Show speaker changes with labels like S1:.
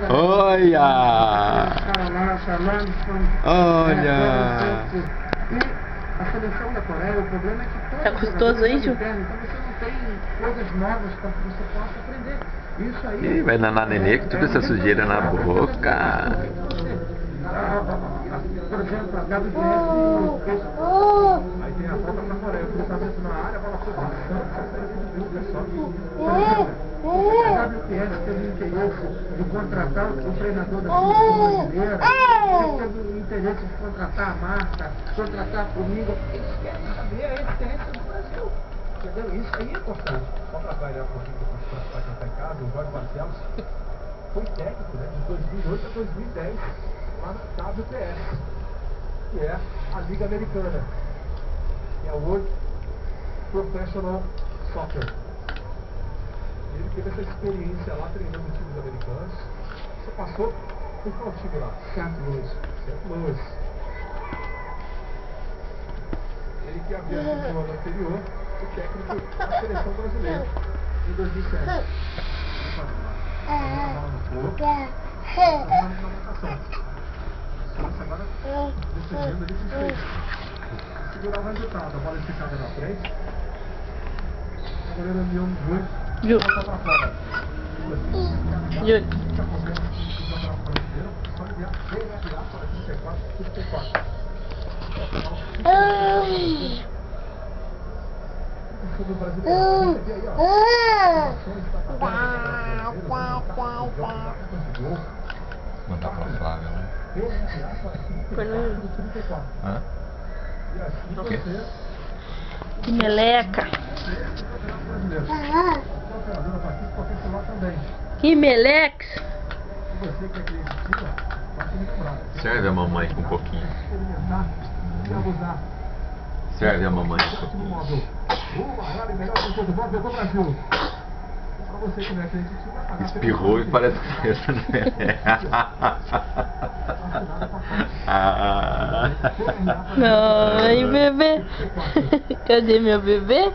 S1: Olha! Olha!
S2: E a seleção da Coreia, o problema é que toda
S3: Tá gostoso aí, Ju?
S2: então você não tem coisas novas para que você possa aprender. Isso aí.
S1: Ih, vai danar nenê com toda essa sujeira na boca.
S2: Por exemplo, a WPS. Aí tem a volta para a Coreia, o cruzamento na área, a bola foi passando, a WPS teve interesse de contratar o treinador da seleção brasileira, teve interesse de contratar a Marta, contratar a Formiga. Eles querem saber a experiência do Brasil. Entendeu? Isso aí é importante. Só para avaliar a Formiga para quem está em casa, o Jorge Barcelos foi técnico, né, de 2008 a 2010 lá na WPS, que é a Liga Americana, que é a World Professional Soccer. Ele teve essa experiência lá treinando times americanos. Você passou por qual time lá? St. Louis. St. Louis. Ele que havia sido no ano anterior o técnico da seleção brasileira em 2007. Agora defendendo ele segurar o resultado. A bola esticada na frente. A goleira Leon Wood volta pra fora.
S1: Mandar pra Flávia, né? Hã? Okay.
S3: Que meleca! Que melex!
S1: Serve a mamãe com um pouquinho. Serve a mamãe com um pouquinho. Espirrou e parece que essa não é.
S3: Ai, bebê! Cadê meu bebê?